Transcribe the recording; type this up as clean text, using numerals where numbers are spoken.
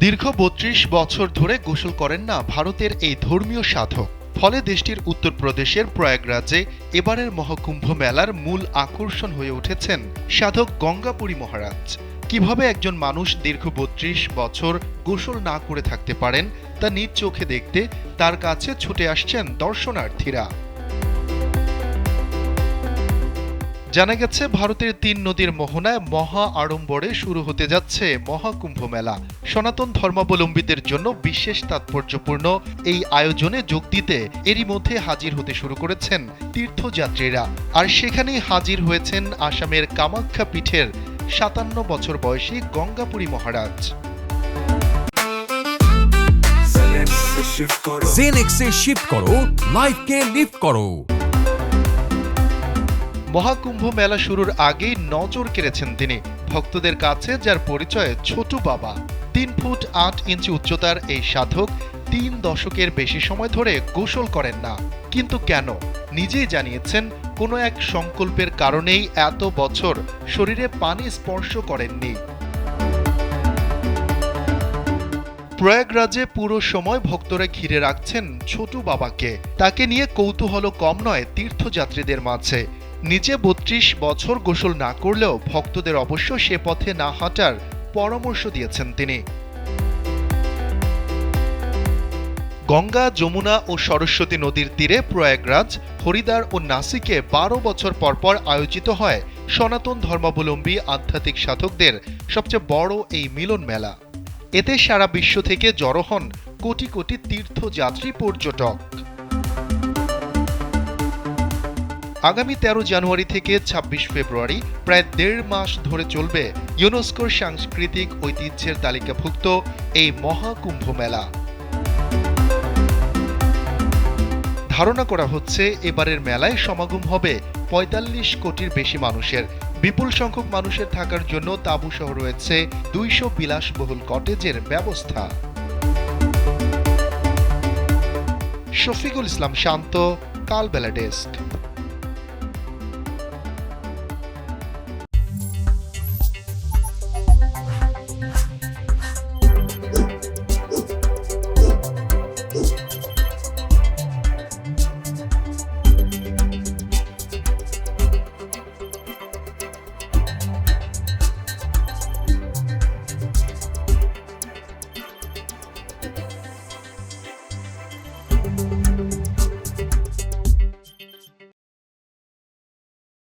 দীর্ঘ ৩২ বছর ধরে গোসল করেন না ভারতের এই ধর্মীয় সাধক। ফলে দেশটির উত্তরপ্রদেশের প্রয়াগরাজে এবারের মহাকুম্ভ মেলার মূল আকর্ষণ হয়ে উঠেছেন সাধক গঙ্গাপুরী মহারাজ। কিভাবে একজন মানুষ দীর্ঘ ৩২ বছর গোসল না করে থাকতে পারেন তা নিজ চোখে দেখতে তার কাছে ছুটে আসছেন দর্শনার্থীরা। জানা গেছে ভারতের ৩ নদীর মোহনায় মহা আড়ম্বরে শুরু হতে যাচ্ছে মহাকুম্ভ মেলা। সনাতন ধর্মাবলম্বীদের জন্য বিশেষ তাৎপর্যপূর্ণ এই আয়োজনে যোগ দিতে এরই মধ্যে হাজির হতে শুরু করেছেন তীর্থযাত্রীরা। আর সেখানেই হাজির হয়েছেন আসামের কামাখ্যা পীঠের ৫৭ বছর বয়সী গঙ্গাপুরী মহারাজ। জেনেক্সে শিফট করো, লাইফকে লিফট করো। মহাকুম্ভ মেলা শুরুর আগেই নজর কেড়েছেন তিনি। ভক্তদের কাছে যার পরিচয় ছোট বাবা। ৩ ফুট ৮ ইঞ্চি উচ্চতার এই সাধক ৩ দশকের বেশি সময় ধরে গোসল করেন না। কিন্তু কেন? নিজেই জানিয়েছেন কোনো এক সংকল্পের কারণেই এত বছর শরীরে পানি স্পর্শ করেননি। প্রয়াগরাজে পুরো সময় ভক্তরা ঘিরে রাখছেন ছোট বাবাকে। তাকে নিয়ে কৌতূহল কম নয় তীর্থযাত্রীদের মাঝে। নিজে ৩২ বছর গোসল না করলেও ভক্তদের অবশ্য সে পথে না হাঁটার পরামর্শ দিয়েছেন তিনি। গঙ্গা, যমুনা ও সরস্বতী নদীর তীরে প্রয়াগরাজ, হরিদ্বার ও নাসিকে ১২ বছর পরপর আয়োজিত হয় সনাতন ধর্মাবলম্বী আধ্যাত্মিক সাধকদের সবচেয়ে বড় এই মিলন মেলা। এতে সারা বিশ্ব থেকে জড়ো হন কোটি কোটি তীর্থযাত্রী পর্যটক। আগামী ১৩ জানুয়ারি থেকে ২৬ ফেব্রুয়ারি প্রায় ১.৫ মাস ধরে চলবে ইউনেস্কোর সাংস্কৃতিক ঐতিহ্যের তালিকাভুক্ত এই মহাকুম্ভ মেলা। ধারণা করা হচ্ছে এবারের মেলায় সমাগম হবে ৪৫ কোটির বেশি মানুষের। বিপুল সংখ্যক মানুষের থাকার জন্য তাঁবু সহ রয়েছে ২০০ বিলাসবহুল কটেজের ব্যবস্থা। শফিকুল ইসলাম শান্ত, কালবেলা ডেস্ক।